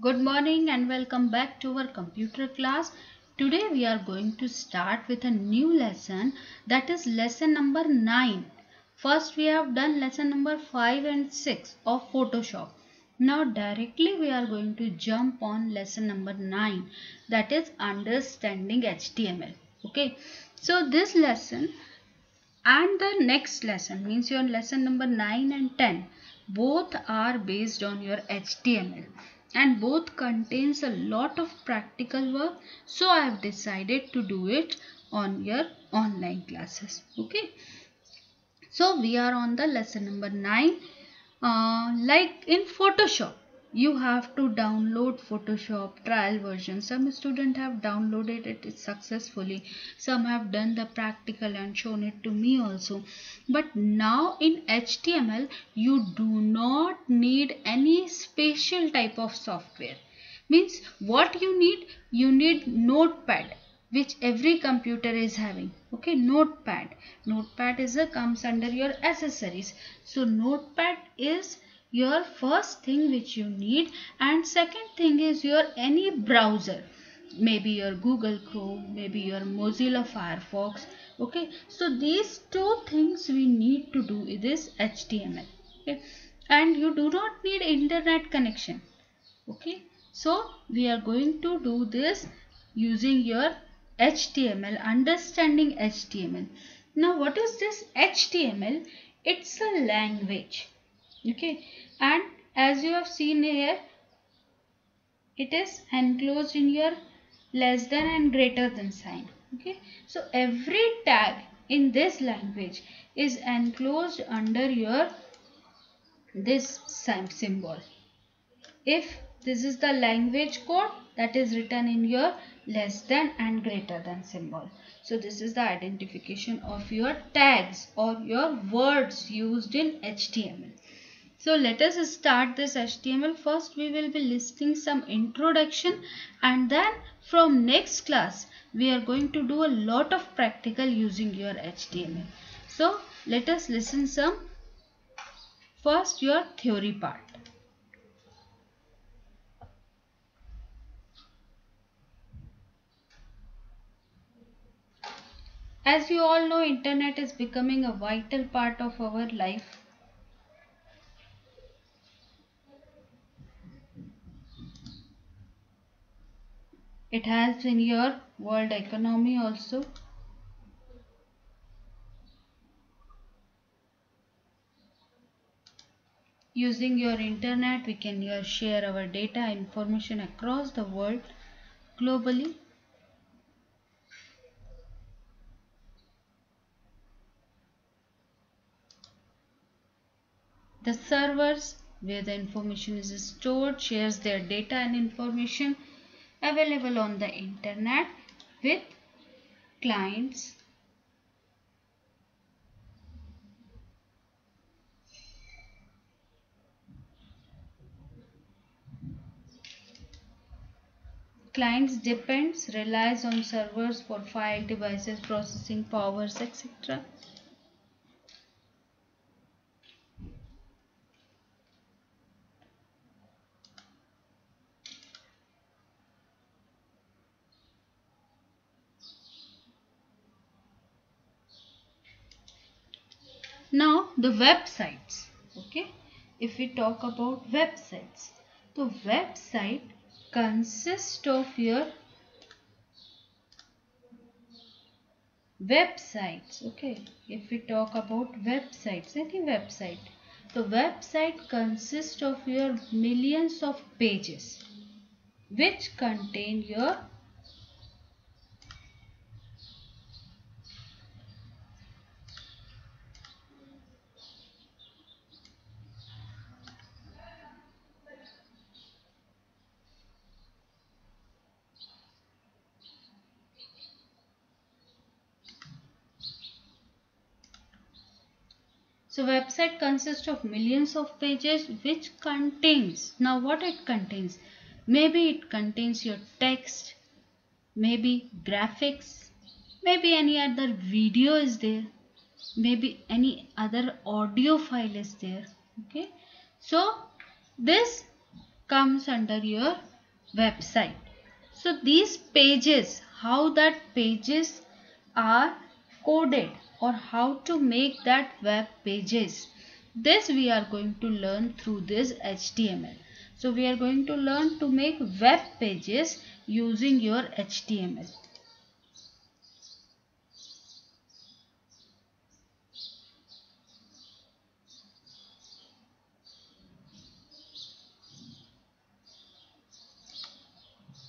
Good morning and welcome back to our computer class. Today we are going to start with a new lesson, that is lesson number 9. First we have done lesson number 5 and 6 of Photoshop. Now directly we are going to jump on lesson number 9, that is understanding HTML. Okay. So this lesson and the next lesson, means your lesson number 9 and 10, both are based on your HTML and both contains a lot of practical work. So I have decided to do it on your online classes. Okay. So we are on the lesson number 9. Like in Photoshop, you have to download Photoshop trial version. Some students have downloaded it successfully. Some have done the practical and shown it to me also. But now in HTML, you do not need any special type of software. Means what you need Notepad, which every computer is having. Okay, Notepad is a comes under your accessories. So Notepad is your first thing which you need, and second thing is your any browser, maybe your Google Chrome, maybe your Mozilla Firefox. Okay, so these two things we need to do this HTML. Okay, and you do not need internet connection. Okay, so we are going to do this using your HTML, understanding HTML. Now what is this HTML? It's a language. Okay, and as you have seen here, it is enclosed in your less than and greater than sign. Okay, so every tag in this language is enclosed under your this symbol. If this is the language code, that is written in your less than and greater than symbol. So this is the identification of your tags or your words used in HTML. So let us start this HTML. First we will be listing some introduction, and then from next class we are going to do a lot of practical using your HTML. So let us listen some. First your theory part. As you all know, internet is becoming a vital part of our life. It helps in your world economy also. Using your internet, we can share our data, information across the world globally. The servers where the information is stored shares their data and information available on the internet with clients. Clients relies on servers for file devices, processing powers, etc. Now the websites. Okay, if we talk about websites, the website consists of your websites. Okay, if we talk about websites, any website, the website consists of your millions of pages which contain your So website consists of millions of pages which contains, now what it contains, maybe it contains your text, maybe graphics, maybe any other video is there, maybe any other audio file is there. Okay, so this comes under your website. So these pages, how that pages are coded or how to make that web pages, this we are going to learn through this HTML. So we are going to learn to make web pages using your HTML.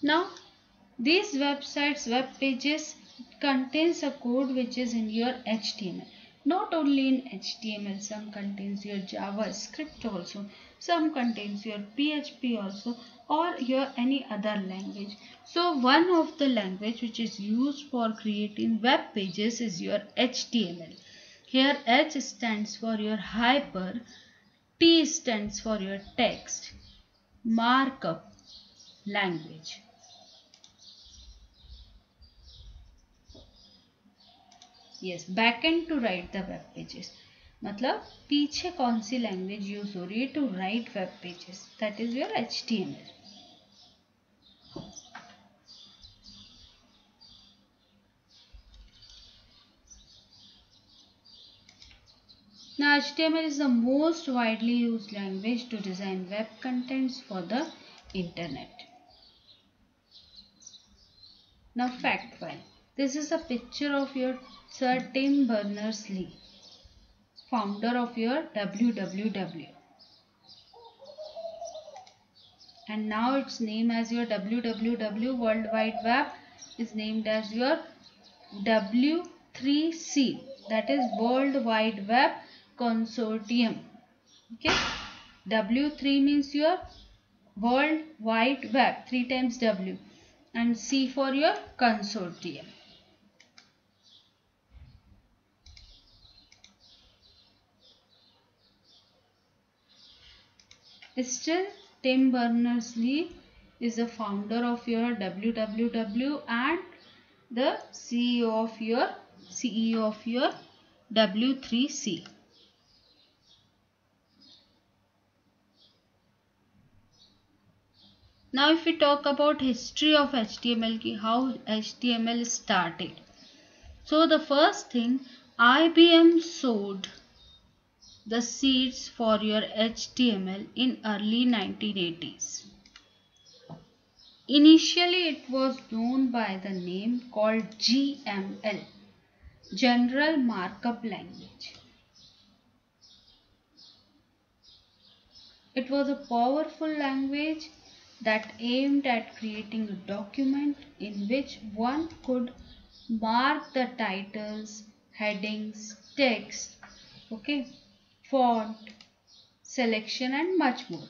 Now these websites, web pages contains a code which is in your HTML. Not only in HTML, some contains your JavaScript also, some contains your PHP also, or your any other language. So one of the language which is used for creating web pages is your HTML. Here H stands for your hyper, T stands for your text, markup language. Yes backend to write the web pages, मतलब पीछे कौन सी language use हो रही है to write web pages, that is your HTML. Now HTML is the most widely used language to design web contents for the internet. Now fact file. This is a picture of your Sir Tim Berners-Lee, founder of your www. And now its name as your www, World Wide Web, is named as your W3C, that is World Wide Web Consortium. Okay, W3 means your World Wide Web, 3 times W, and C for your consortium. Still, Tim Berners-Lee is the founder of your www and the CEO of your W3C. Now if we talk about history of HTML, how HTML started. So the first thing, IBM sowed the seeds for your HTML in early 1980s. Initially it was known by the name called GML, General Markup Language. It was a powerful language that aimed at creating a document in which one could mark the titles, headings, text, okay, font, selection and much more.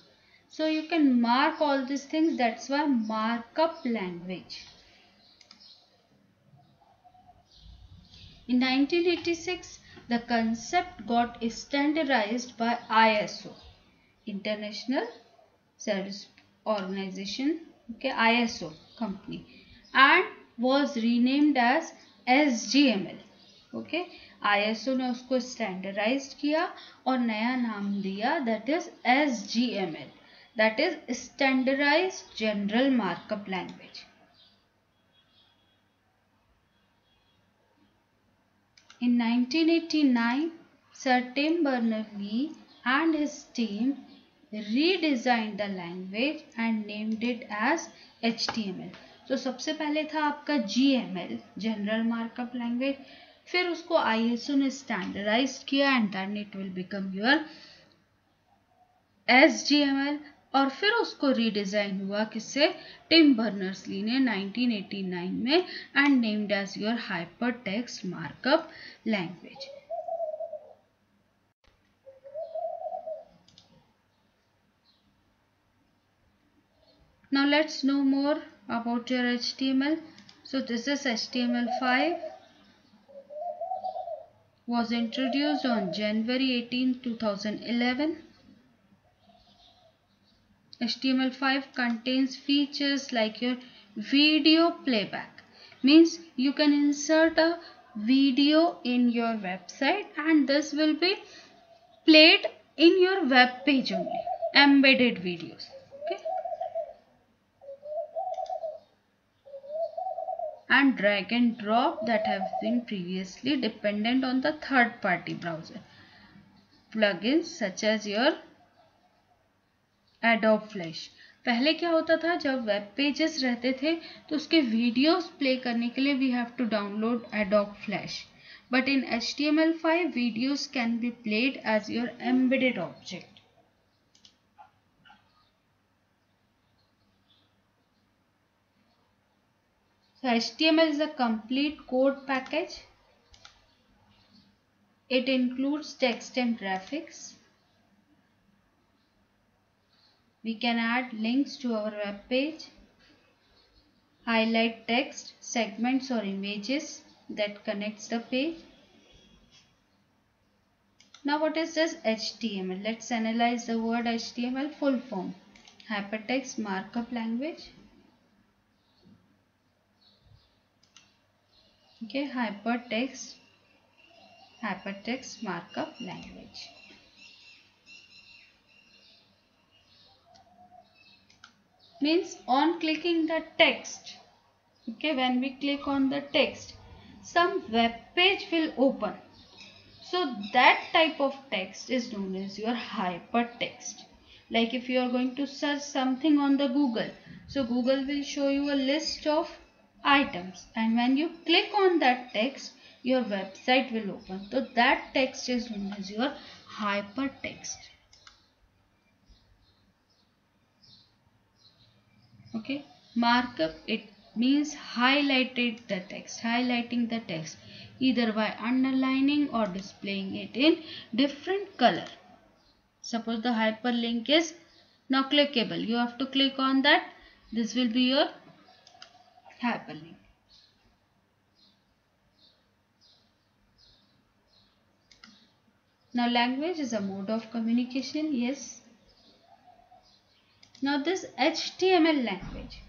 So you can mark all these things, that's why markup language. In 1986, the concept got standardized by ISO, International Service Organization, okay, ISO company, and was renamed as SGML. Okay ISO ने उसको standardize किया और नया नाम दिया, that is SGML, that is standardized general markup language. In 1989, Sir Tim Berners-Lee and his team redesigned the language and named it as HTML. तो सबसे पहले था आपका GML, जनरल मार्कअप लैंग्वेज, फिर उसको ISO ने स्टैंडर्डाइज किया and then it will become your SGML, और फिर उसको रीडिजाइन हुआ किससे, टिम बर्नर्स-ली ने 1989 में and named as your hyper text markup language. Now let's know more about your HTML. So this is HTML5, was introduced on January 18, 2011. HTML5 contains features like your video playback, means you can insert a video in your website and this will be played in your web page only, embedded videos. Okay. and drag and drop that have been previously dependent on the third party browser plugins such as your Adobe Flash. पहले क्या होता था, जब web pages रहते थे तो उसके videos play करने के लिए we have to download Adobe Flash, but in HTML5 videos can be played as your embedded object. So HTML is a complete code package. It includes text and graphics. We can add links to our web page, highlight text, segments or images that connects the page. Now what is this HTML? Let's analyze the word HTML full form. Hypertext Markup Language. Okay, hypertext markup language. Means on clicking the text, okay, when we click on the text, some web page will open. So that type of text is known as your hypertext. Like if you are going to search something on the Google, so Google will show you a list of items, and when you click on that text, your website will open. So that text is known as your hypertext. Okay, markup, it means highlighting the text either by underlining or displaying it in different color. Suppose the hyperlink is now clickable, you have to click on that, this will be your hyperlink. Now language is a mode of communication, yes. Now this HTML language,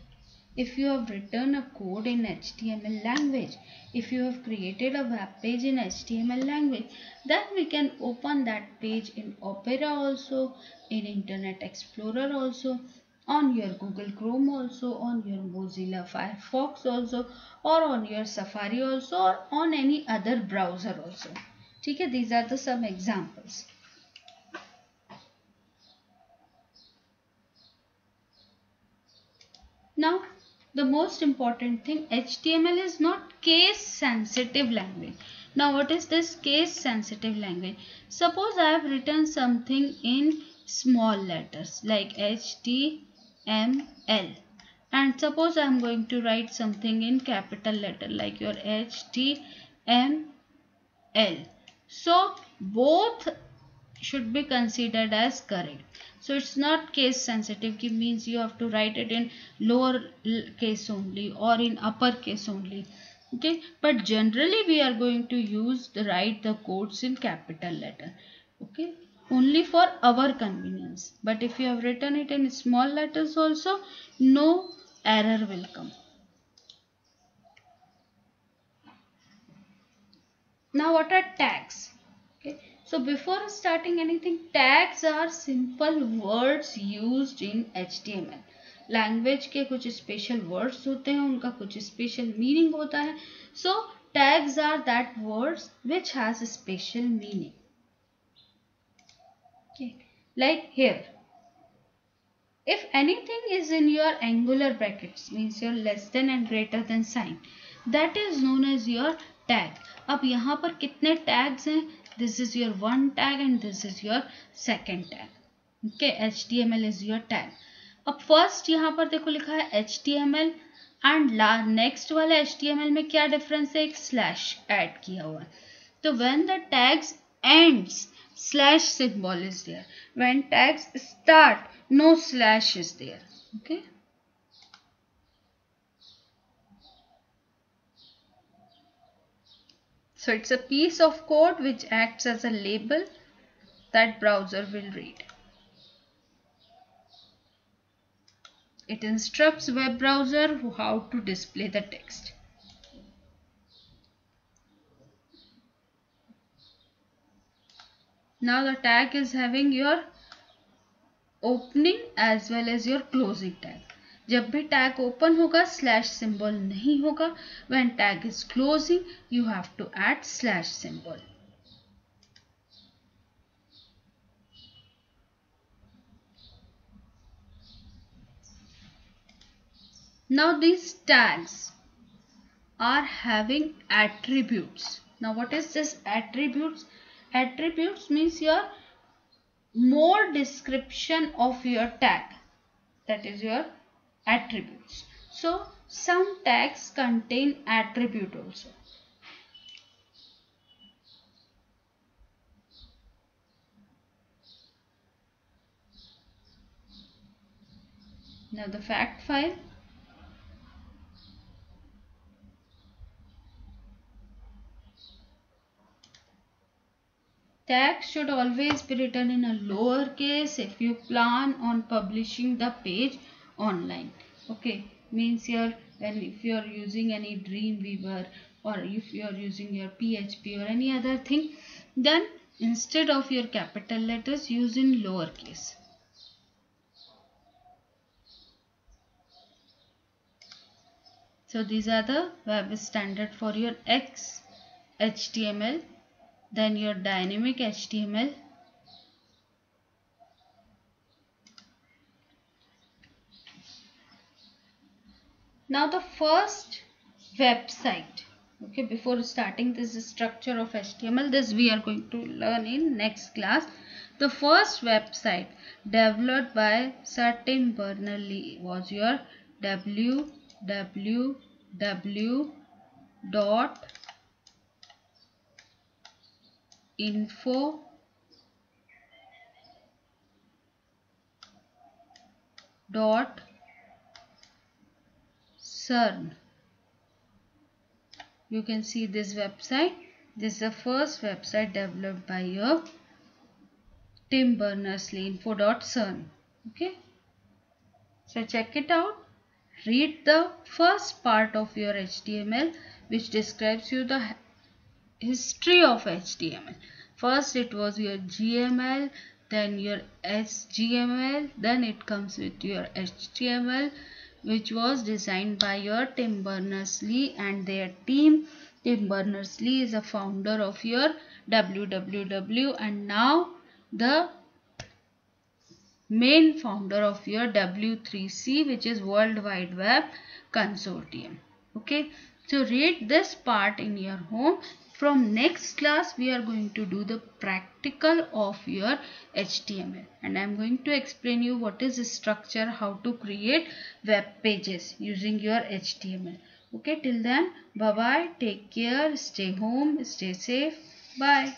if you have written a code in HTML language, if you have created a web page in HTML language, then we can open that page in Opera also, in Internet Explorer also, on your Google Chrome also, on your Mozilla Firefox also, or on your Safari also, or on any other browser also. Okay, these are the some examples. Now, the most important thing, HTML is not case sensitive language. Now, what is this case sensitive language? Suppose I have written something in small letters like HTML, and suppose I am going to write something in capital letter like your HTML. So, both should be considered as correct. So it's not case sensitive, means you have to write it in lower case only or in upper case only. Okay, but generally we are going to write the codes in capital letter. Okay, only for our convenience. But if you have written it in small letters also, no error will come. Now what are tags? Okay, so before starting anything, tags are simple words used in HTML. Language के कुछ special words होते हैं, उनका कुछ special meaning होता है. So tags are that words which has special meaning. Like here, if anything is in your angular brackets, means your less than and greater than sign, that is known as your tag. अब यहाँ पर कितने tags हैं? This is your one tag and this is your second tag. Okay, HTML is your tag. अब first यहाँ पर देखो लिखा है HTML and next वाले HTML में क्या difference है? एक slash add किया हुआ है. तो when the tags ends, slash symbol is there. When tags start, no slash is there. Okay. So it's a piece of code which acts as a label that browser will read. It instructs web browser how to display the text. Now the tag is having your opening as well as your closing tag. जब भी tag open होगा slash symbol नहीं होगा. When tag is closing you have to add slash symbol. Now these tags are having attributes. Now what is this attributes? Attributes means your more description of your tag. That is your attributes. So some tags contain attribute also. Now the fact file. Tags should always be written in a lowercase if you plan on publishing the page online. Okay, means if you are using any Dreamweaver or if you are using your PHP or any other thing, then instead of your capital letters use in lowercase. So these are the web standard for your HTML, then your dynamic HTML, now the first website. Okay, before starting this structure of HTML, this we are going to learn in next class. The first website developed by Sir Tim Berners-Lee was your www.info.cern. You can see this website. This is the first website developed by your Tim Berners-Lee, info.cern. Okay, so check it out. Read the first part of your HTML which describes you the history of HTML. First it was your GML, then your HGML, then it comes with your HTML, which was designed by your Tim Berners-Lee and their team. Tim Berners-Lee is a founder of your www and now the main founder of your W3C, which is World Wide Web Consortium. Okay, so read this part in your home. From next class we are going to do the practical of your HTML and I am going to explain you what is the structure, how to create web pages using your HTML. Okay, till then bye bye, take care, stay home, stay safe, bye.